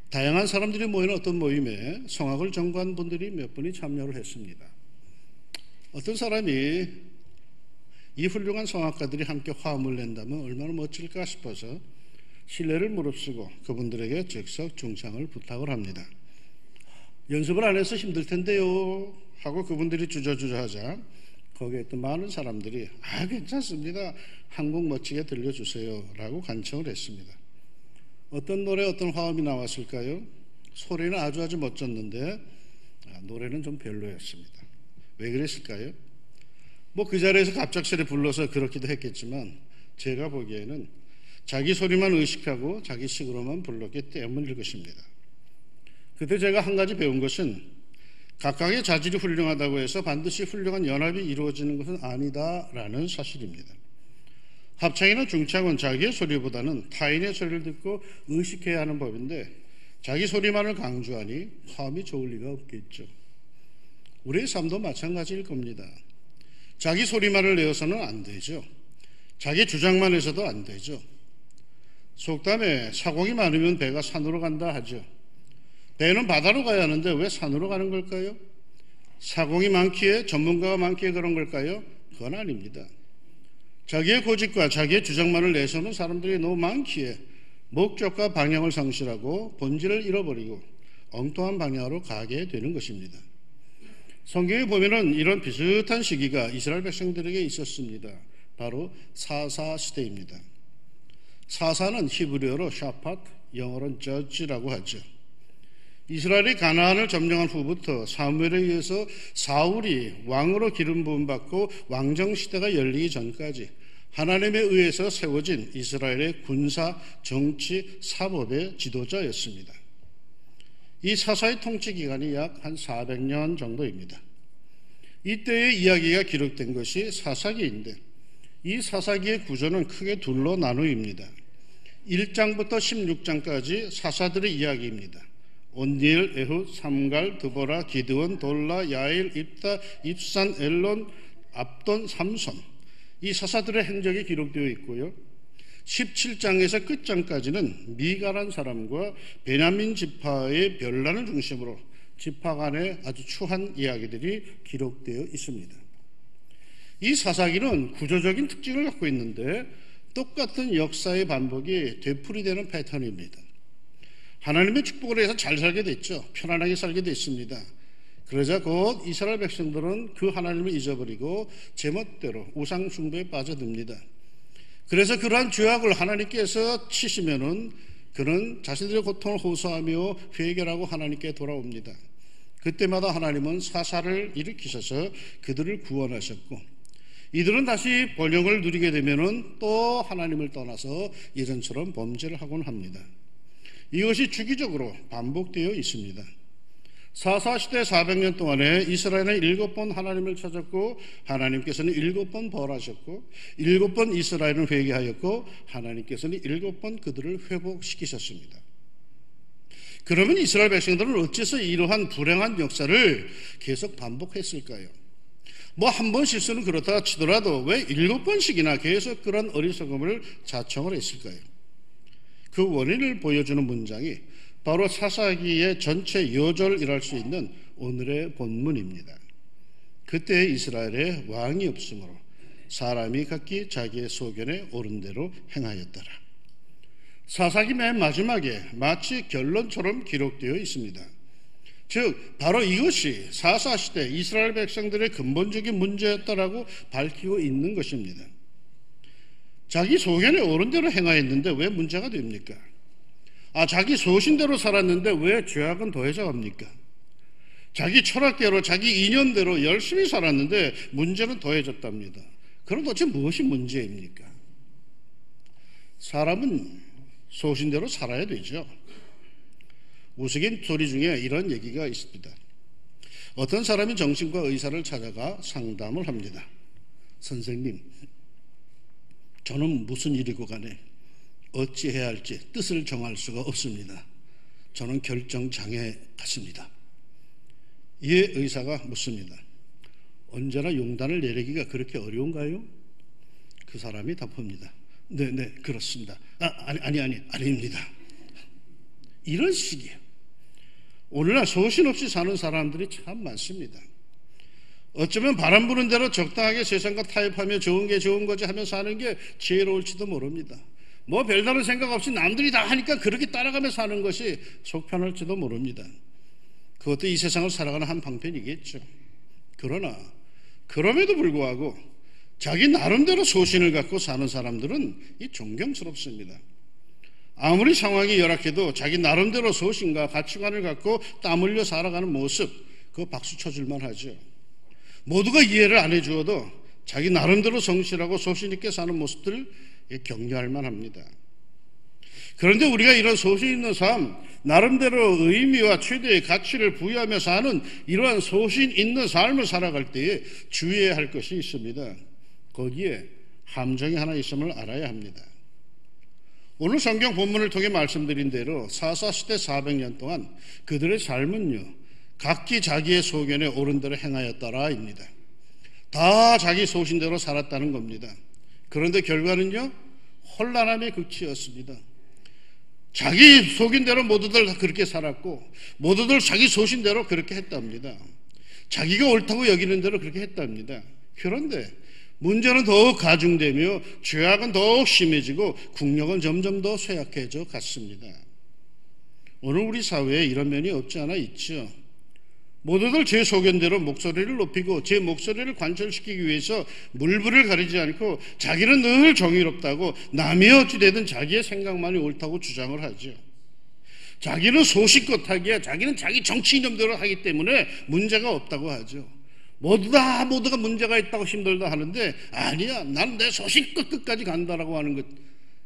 다양한 사람들이 모이는 어떤 모임에 성악을 전공한 분들이 몇 분이 참여를 했습니다. 어떤 사람이 이 훌륭한 성악가들이 함께 화음을 낸다면 얼마나 멋질까 싶어서 신뢰를 무릅쓰고 그분들에게 즉석 중창을 부탁을 합니다. 연습을 안 해서 힘들 텐데요 하고 그분들이 주저주저 하자 거기에 있던 많은 사람들이 괜찮습니다. 한 곡 멋지게 들려주세요 라고 간청을 했습니다. 어떤 노래 어떤 화음이 나왔을까요? 소리는 아주 멋졌는데 노래는 좀 별로였습니다. 왜 그랬을까요? 그 자리에서 갑작스레 불러서 그렇기도 했겠지만 제가 보기에는 자기 소리만 의식하고 자기 식으로만 불렀기 때문일 것입니다. 그때 제가 한 가지 배운 것은 각각의 자질이 훌륭하다고 해서 반드시 훌륭한 연합이 이루어지는 것은 아니다라는 사실입니다. 합창이나 중창은 자기의 소리보다는 타인의 소리를 듣고 의식해야 하는 법인데 자기 소리만을 강조하니 화음이 좋을 리가 없겠죠. 우리의 삶도 마찬가지일 겁니다. 자기 소리만을 내어서는 안 되죠. 자기 주장만 해서도 안 되죠. 속담에 사공이 많으면 배가 산으로 간다 하죠. 배는 바다로 가야 하는데 왜 산으로 가는 걸까요? 사공이 많기에 전문가가 많기에 그런 걸까요? 그건 아닙니다. 자기의 고집과 자기의 주장만을 내세우는 사람들이 너무 많기에 목적과 방향을 상실하고 본질을 잃어버리고 엉뚱한 방향으로 가게 되는 것입니다. 성경에 보면은 이런 비슷한 시기가 이스라엘 백성들에게 있었습니다. 바로 사사 시대입니다. 사사는 히브리어로 샤팟, 영어로는 저지라고 하죠. 이스라엘이 가나안을 점령한 후부터 사무엘에 의해서 사울이 왕으로 기름 부음 받고 왕정 시대가 열리기 전까지 하나님에 의해서 세워진 이스라엘의 군사, 정치, 사법의 지도자였습니다. 이 사사의 통치 기간이 약 한 400년 정도입니다. 이때의 이야기가 기록된 것이 사사기인데 이 사사기의 구조는 크게 둘로 나누입니다. 1장부터 16장까지 사사들의 이야기입니다. 온니엘, 에훗, 삼갈, 드보라, 기드온, 돌라, 야일, 입다, 입산, 엘론, 압돈, 삼손 이 사사들의 행적이 기록되어 있고요. 17장에서 끝장까지는 미가란 사람과 베냐민 지파의 변란을 중심으로 지파 간의 아주 추한 이야기들이 기록되어 있습니다. 이 사사기는 구조적인 특징을 갖고 있는데 똑같은 역사의 반복이 되풀이되는 패턴입니다. 하나님의 축복을 해서 잘 살게 됐죠. 편안하게 살게 됐습니다. 그러자 곧 이스라엘 백성들은 그 하나님을 잊어버리고 제멋대로 우상 숭배에 빠져듭니다. 그래서 그러한 죄악을 하나님께서 치시면은 그는 자신들의 고통을 호소하며 회개하고 하나님께 돌아옵니다. 그때마다 하나님은 사사를 일으키셔서 그들을 구원하셨고 이들은 다시 번영을 누리게 되면은 또 하나님을 떠나서 예전처럼 범죄를 하곤 합니다. 이것이 주기적으로 반복되어 있습니다. 사사시대 400년 동안에 이스라엘은 7번 하나님을 찾았고 하나님께서는 7번 벌하셨고 7번 이스라엘은 회개하였고 하나님께서는 7번 그들을 회복시키셨습니다. 그러면 이스라엘 백성들은 어째서 이러한 불행한 역사를 계속 반복했을까요? 한 번 실수는 그렇다 치더라도 왜 7번씩이나 계속 그런 어리석음을 자청을 했을까요? 그 원인을 보여주는 문장이 바로 사사기의 전체 요절이랄 수 있는 오늘의 본문입니다. 그때 이스라엘에 왕이 없으므로 사람이 각기 자기의 소견에 옳은 대로 행하였더라. 사사기 맨 마지막에 마치 결론처럼 기록되어 있습니다. 즉 바로 이것이 사사시대 이스라엘 백성들의 근본적인 문제였다라고 밝히고 있는 것입니다. 자기 소견에 옳은 대로 행하였는데 왜 문제가 됩니까? 자기 소신대로 살았는데 왜 죄악은 더해져 갑니까? 자기 철학대로 자기 이념대로 열심히 살았는데 문제는 더해졌답니다. 그럼 도대체 무엇이 문제입니까? 사람은 소신대로 살아야 되죠. 우스갯소리 중에 이런 얘기가 있습니다. 어떤 사람이 정신과 의사를 찾아가 상담을 합니다. 선생님, 저는 무슨 일이고 간에 어찌해야 할지 뜻을 정할 수가 없습니다. 저는 결정장애 같습니다. 이에 의사가 묻습니다. 언제나 용단을 내리기가 그렇게 어려운가요? 그 사람이 답합니다. 네, 그렇습니다. 아닙니다. 이런 식이에요. 오늘날 소신 없이 사는 사람들이 참 많습니다. 어쩌면 바람 부는 대로 적당하게 세상과 타협하며 좋은 게 좋은 거지 하며 사는 게 지혜로울지도 모릅니다. 뭐 별다른 생각 없이 남들이 다 하니까 그렇게 따라가며 사는 것이 속 편할지도 모릅니다. 그것도 이 세상을 살아가는 한 방편이겠죠. 그러나 그럼에도 불구하고 자기 나름대로 소신을 갖고 사는 사람들은 이 존경스럽습니다. 아무리 상황이 열악해도 자기 나름대로 소신과 가치관을 갖고 땀 흘려 살아가는 모습, 그거 박수 쳐줄만 하죠. 모두가 이해를 안 해주어도 자기 나름대로 성실하고 소신 있게 사는 모습들 격려할 만합니다. 그런데 우리가 이런 소신 있는 삶, 나름대로 의미와 최대의 가치를 부여하며 사는 이러한 소신 있는 삶을 살아갈 때에 주의해야 할 것이 있습니다. 거기에 함정이 하나 있음을 알아야 합니다. 오늘 성경 본문을 통해 말씀드린 대로 사사시대 400년 동안 그들의 삶은요, 각기 자기의 소견에 옳은 대로 행하였더라입니다. 다 자기 소신대로 살았다는 겁니다. 그런데 결과는요, 혼란함의 극치였습니다. 자기 속인대로 모두들 다 그렇게 살았고 모두들 자기 소신대로 그렇게 했답니다. 자기가 옳다고 여기는 대로 그렇게 했답니다. 그런데 문제는 더욱 가중되며 죄악은 더욱 심해지고 국력은 점점 더 쇠약해져 갔습니다. 오늘 우리 사회에 이런 면이 없지 않아 있죠. 모두들 제 소견대로 목소리를 높이고 제 목소리를 관철시키기 위해서 물불을 가리지 않고 자기는 늘 정의롭다고 남이 어찌되든 자기의 생각만이 옳다고 주장을 하죠. 자기는 소신껏 하기에 자기는 자기 정치 이념대로 하기 때문에 문제가 없다고 하죠. 모두가 문제가 있다고 힘들다 하는데 아니야, 난 내 소신껏 끝까지 간다라고 하는 것.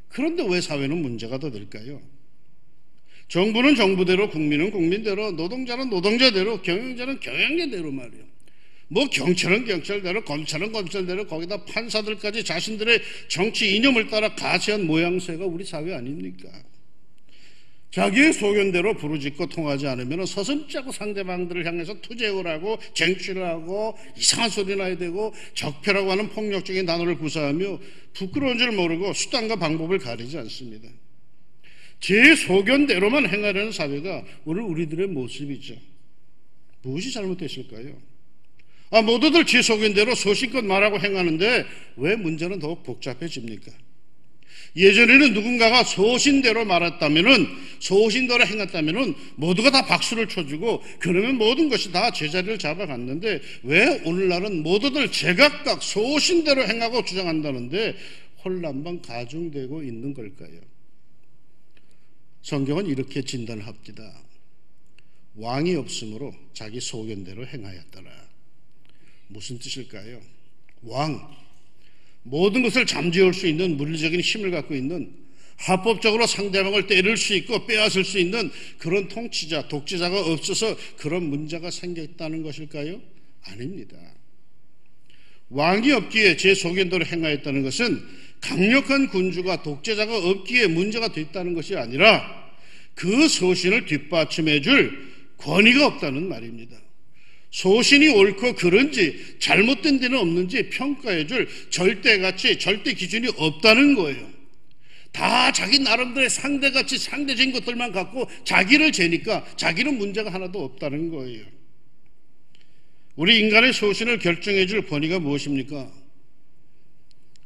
그런데 왜 사회는 문제가 더 될까요? 정부는 정부대로, 국민은 국민대로, 노동자는 노동자대로, 경영자는 경영자대로 말이에요. 뭐 경찰은 경찰대로, 검찰은 검찰대로, 거기다 판사들까지 자신들의 정치 이념을 따라 가시한 모양새가 우리 사회 아닙니까? 자기의 소견대로 부르짖고 통하지 않으면 서슴지않고 상대방들을 향해서 투쟁을 하고 쟁취를 하고 이상한 소리나 해야 되고 적폐라고 하는 폭력적인 단어를 구사하며 부끄러운 줄 모르고 수단과 방법을 가리지 않습니다. 제 소견대로만 행하려는 사회가 오늘 우리들의 모습이죠. 무엇이 잘못됐을까요? 모두들 제 소견대로 소신껏 말하고 행하는데 왜 문제는 더욱 복잡해집니까? 예전에는 누군가가 소신대로 말했다면은, 소신대로 행했다면은 모두가 다 박수를 쳐주고 그러면 모든 것이 다 제자리를 잡아갔는데 왜 오늘날은 모두들 제각각 소신대로 행하고 주장한다는데 혼란만 가중되고 있는 걸까요? 성경은 이렇게 진단합니다. 왕이 없으므로 자기 소견대로 행하였더라. 무슨 뜻일까요? 왕, 모든 것을 잠재울 수 있는 물리적인 힘을 갖고 있는, 합법적으로 상대방을 때릴 수 있고 빼앗을 수 있는 그런 통치자, 독재자가 없어서 그런 문제가 생겼다는 것일까요? 아닙니다. 왕이 없기에 제 소견대로 행하였다는 것은 강력한 군주가, 독재자가 없기에 문제가 됐다는 것이 아니라 그 소신을 뒷받침해 줄 권위가 없다는 말입니다. 소신이 옳고 그른지 잘못된 데는 없는지 평가해 줄 절대가치, 절대 기준이 없다는 거예요. 다 자기 나름대로의 상대가치, 상대적인 것들만 갖고 자기를 재니까 자기는 문제가 하나도 없다는 거예요. 우리 인간의 소신을 결정해 줄 권위가 무엇입니까?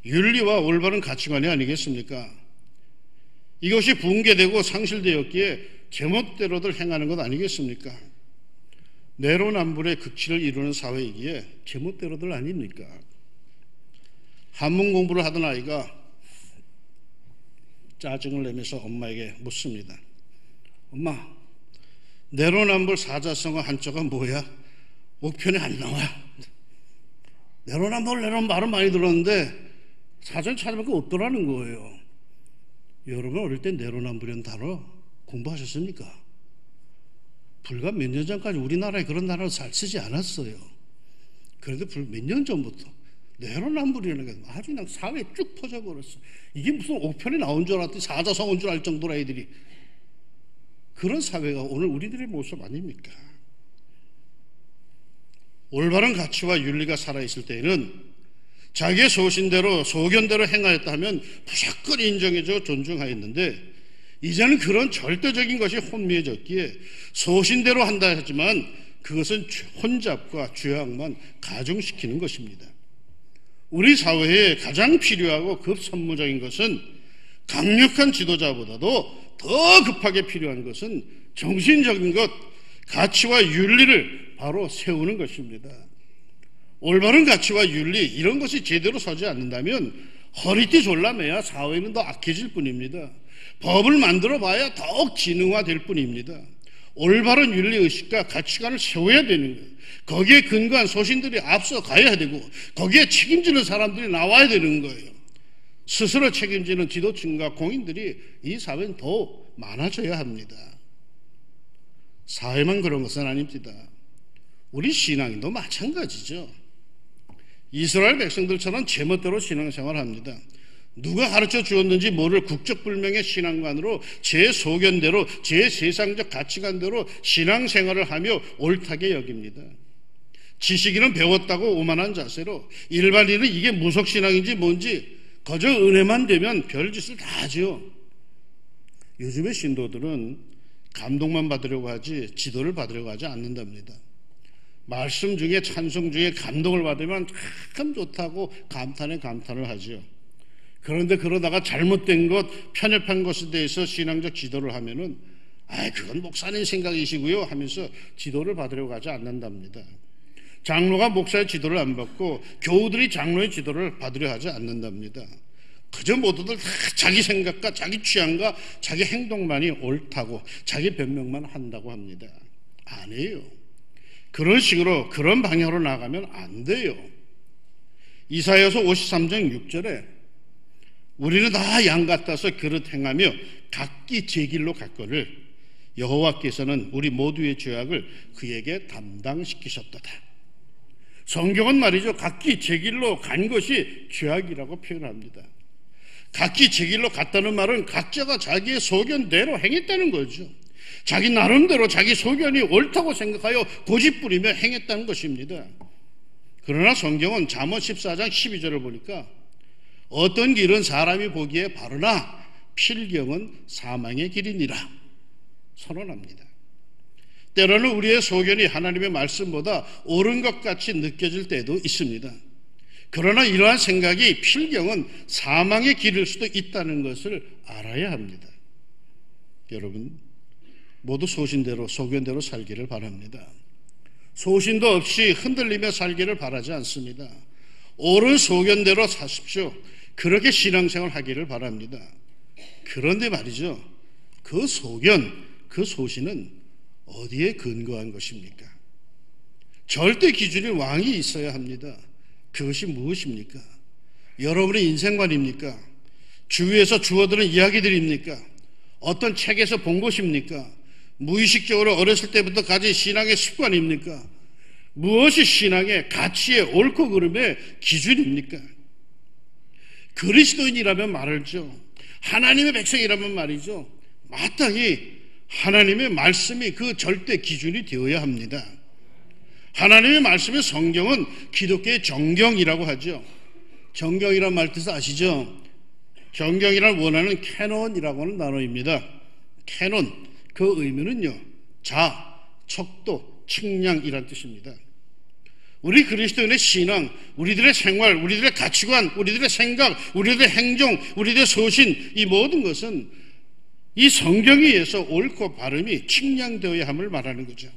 윤리와 올바른 가치관이 아니겠습니까? 이것이 붕괴되고 상실되었기에 제멋대로들 행하는 것 아니겠습니까? 내로남불의 극치를 이루는 사회이기에 제멋대로들 아닙니까? 한문 공부를 하던 아이가 짜증을 내면서 엄마에게 묻습니다. 엄마, 내로남불 사자성어 한자가 뭐야? 옥편에 안 나와. 내로남불 말은 많이 들었는데 사전 찾아보니까 없더라는 거예요. 여러분 어릴 때 내로남불이라는 단어 공부하셨습니까? 불과 몇 년 전까지 우리나라에 그런 단어를 잘 쓰지 않았어요. 그런데 몇 년 전부터 내로남불이라는 게 아주 그냥 사회에 쭉 퍼져버렸어. 이게 무슨 옥편에 나온 줄 알았더니 사자성어인 줄 알 정도로 애들이. 그런 사회가 오늘 우리들의 모습 아닙니까? 올바른 가치와 윤리가 살아있을 때에는 자기의 소신대로, 소견대로 행하였다 하면 무조건 인정해줘 존중하였는데 이제는 그런 절대적인 것이 혼미해졌기에 소신대로 한다 하지만 그것은 혼잡과 죄악만 가중시키는 것입니다. 우리 사회에 가장 필요하고 급선무적인 것은 강력한 지도자보다도 더 급하게 필요한 것은 정신적인 것, 가치와 윤리를 바로 세우는 것입니다. 올바른 가치와 윤리 이런 것이 제대로 서지 않는다면 허리띠 졸라매야 사회는 더 악해질 뿐입니다. 법을 만들어 봐야 더욱 지능화될 뿐입니다. 올바른 윤리의식과 가치관을 세워야 되는 거예요. 거기에 근거한 소신들이 앞서 가야 되고 거기에 책임지는 사람들이 나와야 되는 거예요. 스스로 책임지는 지도층과 공인들이 이 사회는 더 많아져야 합니다. 사회만 그런 것은 아닙니다. 우리 신앙인도 마찬가지죠. 이스라엘 백성들처럼 제멋대로 신앙생활합니다. 누가 가르쳐 주었는지 모를 국적불명의 신앙관으로 제 소견대로 제 세상적 가치관대로 신앙생활을 하며 옳다게 여깁니다. 지식인은 배웠다고 오만한 자세로 일반인은 이게 무속신앙인지 뭔지 거저 은혜만 되면 별짓을 다 하죠. 요즘의 신도들은 감동만 받으려고 하지 지도를 받으려고 하지 않는답니다. 말씀 중에 찬송 중에 감동을 받으면 참 좋다고 감탄에 감탄을 하죠. 그런데 그러다가 잘못된 것, 편협한 것에 대해서 신앙적 지도를 하면은 그건 목사님 생각이시고요 하면서 지도를 받으려고 하지 않는답니다. 장로가 목사의 지도를 안 받고 교우들이 장로의 지도를 받으려 하지 않는답니다. 그저 모두들 다 자기 생각과 자기 취향과 자기 행동만이 옳다고 자기 변명만 한다고 합니다. 아니에요. 그런 식으로 그런 방향으로 나가면 안 돼요. 이사야서 53장 6절에 우리는 다 양 같아서 그릇 행하며 각기 제 길로 갔거늘 여호와께서는 우리 모두의 죄악을 그에게 담당시키셨도다. 성경은 말이죠, 각기 제 길로 간 것이 죄악이라고 표현합니다. 각기 제 길로 갔다는 말은 각자가 자기의 소견대로 행했다는 거죠. 자기 나름대로 자기 소견이 옳다고 생각하여 고집부리며 행했다는 것입니다. 그러나 성경은 잠언 14장 12절을 보니까 어떤 길은 사람이 보기에 바르나 필경은 사망의 길이니라 선언합니다. 때로는 우리의 소견이 하나님의 말씀보다 옳은 것 같이 느껴질 때도 있습니다. 그러나 이러한 생각이 필경은 사망의 길일 수도 있다는 것을 알아야 합니다. 여러분 모두 소신대로 소견대로 살기를 바랍니다. 소신도 없이 흔들리며 살기를 바라지 않습니다. 옳은 소견대로 사십시오. 그렇게 신앙생활 하기를 바랍니다. 그런데 말이죠, 그 소견, 그 소신은 어디에 근거한 것입니까? 절대 기준인 왕이 있어야 합니다. 그것이 무엇입니까? 여러분의 인생관입니까? 주위에서 주워들은 이야기들입니까? 어떤 책에서 본 것입니까? 무의식적으로 어렸을 때부터 가진 신앙의 습관입니까? 무엇이 신앙의 가치의 옳고 그름의 기준입니까? 그리스도인이라면 말이죠, 하나님의 백성이라면 말이죠, 마땅히 하나님의 말씀이 그 절대 기준이 되어야 합니다. 하나님의 말씀의 성경은 기독교의 정경이라고 하죠. 정경이란 말 뜻 아시죠? 정경이란 원하는 캐논이라고 하는 단어입니다. 캐논, 그 의미는요, 자, 척도, 측량이란 뜻입니다. 우리 그리스도인의 신앙, 우리들의 생활, 우리들의 가치관, 우리들의 생각, 우리들의 행동, 우리들의 소신, 이 모든 것은 이 성경에 의해서 옳고 바름이 측량되어야 함을 말하는 거죠.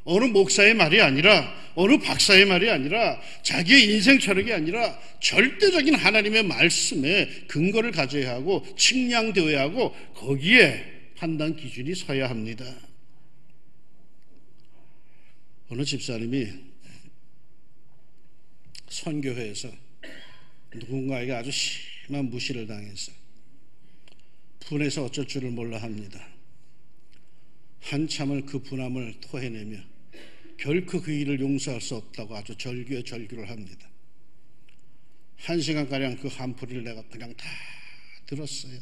어느 목사의 말이 아니라, 어느 박사의 말이 아니라, 자기의 인생 철학이 아니라 절대적인 하나님의 말씀에 근거를 가져야 하고 측량되어야 하고 거기에 판단 기준이 서야 합니다. 어느 집사님이 선교회에서 누군가에게 아주 심한 무시를 당해서 분해서 어쩔 줄을 몰라 합니다. 한참을 그 분함을 토해내며 결코 그 일을 용서할 수 없다고 아주 절규에 절규를 합니다. 1시간가량 그 한풀이를 내가 그냥 다 들었어요.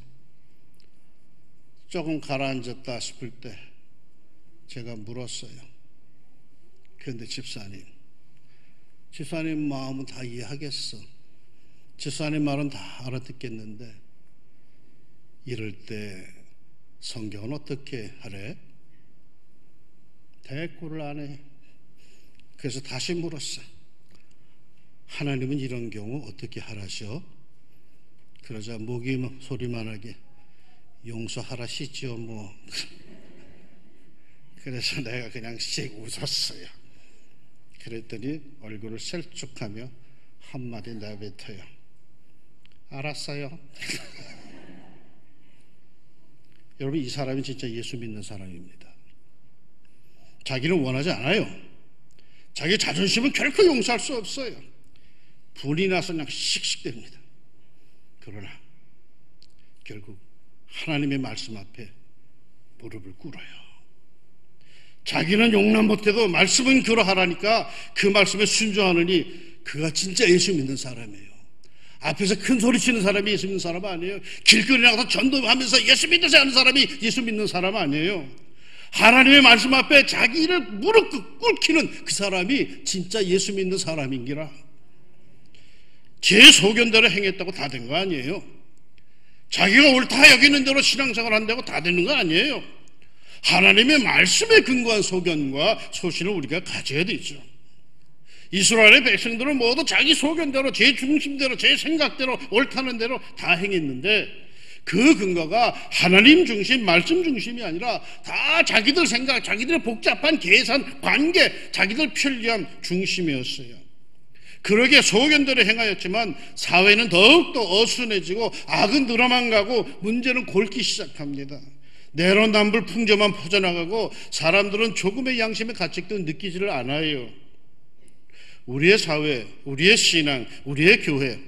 조금 가라앉았다 싶을 때 제가 물었어요. 그런데 집사님 마음은 다 이해하겠어. 집사님 말은 다 알아듣겠는데 이럴 때 성경은 어떻게 하래? 대꾸를 안 해. 그래서 다시 물었어. 하나님은 이런 경우 어떻게 하라셔? 그러자 목이 소리만하게 용서하라시지요 뭐. 그래서 내가 그냥 씩 웃었어요. 그랬더니 얼굴을 셀쭉하며 한마디 내뱉어요. 알았어요. 여러분, 이 사람이 진짜 예수 믿는 사람입니다. 자기는 원하지 않아요. 자기 자존심은 결코 용서할 수 없어요. 분이 나서 그냥 씩씩댑니다. 그러나 결국 하나님의 말씀 앞에 무릎을 꿇어요. 자기는 용납 못해도 말씀은 그러하라니까 그 말씀에 순종하느니 그가 진짜 예수 믿는 사람이에요. 앞에서 큰 소리 치는 사람이 예수 믿는 사람 아니에요. 길거리 나가서 전도하면서 예수 믿으세요 하는 사람이 예수 믿는 사람 아니에요. 하나님의 말씀 앞에 자기를 무릎 꿇기는 그 사람이 진짜 예수 믿는 사람인기라. 제 소견대로 행했다고 다 된 거 아니에요. 자기가 옳다 여기는 대로 신앙생활 한다고 다 되는 거 아니에요. 하나님의 말씀에 근거한 소견과 소신을 우리가 가져야 되죠. 이스라엘의 백성들은 모두 자기 소견대로 제 중심대로 제 생각대로 옳다는 대로 다 행했는데 그 근거가 하나님 중심 말씀 중심이 아니라 다 자기들 생각 자기들의 복잡한 계산 관계 자기들 편리함 중심이었어요. 그러게 소견대로 행하였지만 사회는 더욱더 어순해지고 악은 늘어만 가고 문제는 골기 시작합니다. 내로남불 풍조만 퍼져나가고 사람들은 조금의 양심의 가책도 느끼지를 않아요. 우리의 사회, 우리의 신앙, 우리의 교회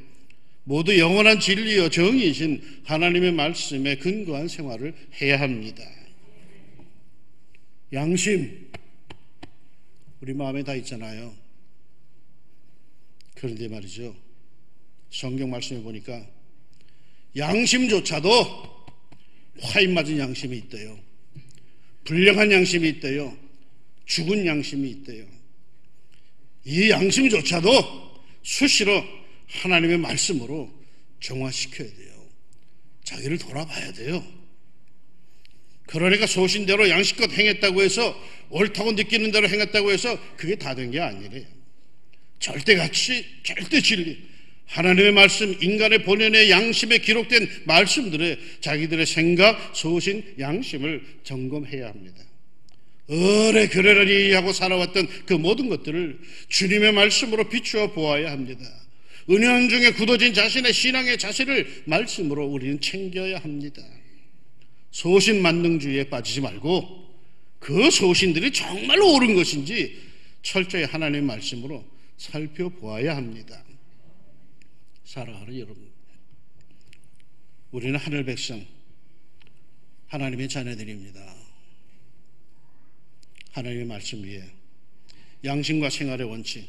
모두 영원한 진리여 정의이신 하나님의 말씀에 근거한 생활을 해야 합니다. 양심 우리 마음에 다 있잖아요. 그런데 말이죠, 성경 말씀에 보니까 양심조차도 화인 맞은 양심이 있대요. 불량한 양심이 있대요. 죽은 양심이 있대요. 이 양심조차도 수시로 하나님의 말씀으로 정화시켜야 돼요. 자기를 돌아봐야 돼요. 그러니까 소신대로 양심껏 행했다고 해서 옳다고 느끼는 대로 행했다고 해서 그게 다 된 게 아니래요. 절대 가치, 절대 진리, 하나님의 말씀, 인간의 본연의 양심에 기록된 말씀들에 자기들의 생각, 소신, 양심을 점검해야 합니다. 어레 그러려니 하고 살아왔던 그 모든 것들을 주님의 말씀으로 비추어 보아야 합니다. 은연 중에 굳어진 자신의 신앙의 자세를 말씀으로 우리는 챙겨야 합니다. 소신 만능주의에 빠지지 말고 그 소신들이 정말로 옳은 것인지 철저히 하나님의 말씀으로 살펴보아야 합니다. 사랑하는 여러분, 우리는 하늘 백성, 하나님의 자녀들입니다. 하나님의 말씀 위에 양심과 생활의 원칙,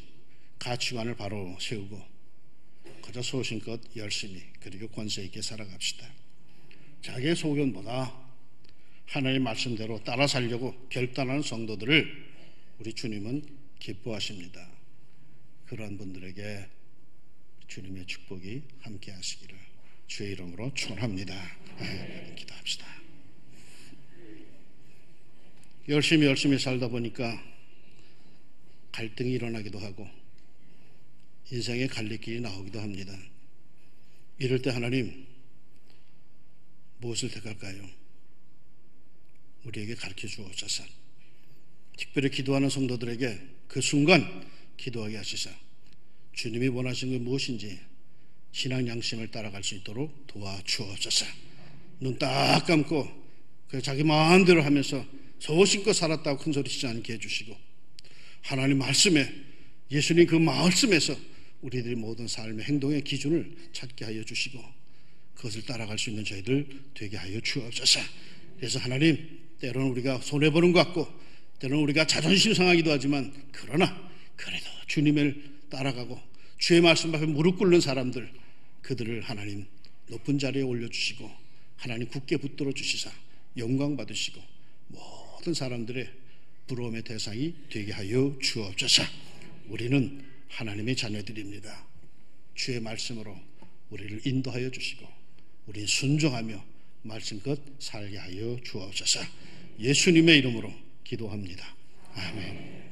가치관을 바로 세우고 그저 소신껏 열심히 그리고 권세 있게 살아갑시다. 자기의 소견보다 하나님의 말씀대로 따라 살려고 결단하는 성도들을 우리 주님은 기뻐하십니다. 그러한 분들에게 주님의 축복이 함께 하시기를 주의 이름으로 축원합니다. 기도합시다. 열심히 살다 보니까 갈등이 일어나기도 하고 인생의 갈림길이 나오기도 합니다. 이럴 때 하나님 무엇을 택할까요? 우리에게 가르쳐 주옵소서. 특별히 기도하는 성도들에게 그 순간 기도하게 하시사 주님이 원하시는 게 무엇인지 신앙 양심을 따라갈 수 있도록 도와주옵소서. 눈 딱 감고 자기 마음대로 하면서 소신껏 살았다고 큰소리치지 않게 해주시고 하나님 말씀에 예수님 그 말씀에서 우리들의 모든 삶의 행동의 기준을 찾게 하여 주시고 그것을 따라갈 수 있는 저희들 되게 하여 주옵소서. 그래서 하나님, 때로는 우리가 손해보는 것 같고 때로는 우리가 자존심 상하기도 하지만 그러나 그래도 주님을 따라가고 주의 말씀 앞에 무릎 꿇는 사람들, 그들을 하나님 높은 자리에 올려주시고 하나님 굳게 붙들어 주시사 영광 받으시고 모든 사람들의 부러움의 대상이 되게 하여 주옵소서. 우리는 하나님의 자녀들입니다. 주의 말씀으로 우리를 인도하여 주시고 우리 순종하며 말씀껏 살게 하여 주옵소서. 예수님의 이름으로 기도합니다. 아멘.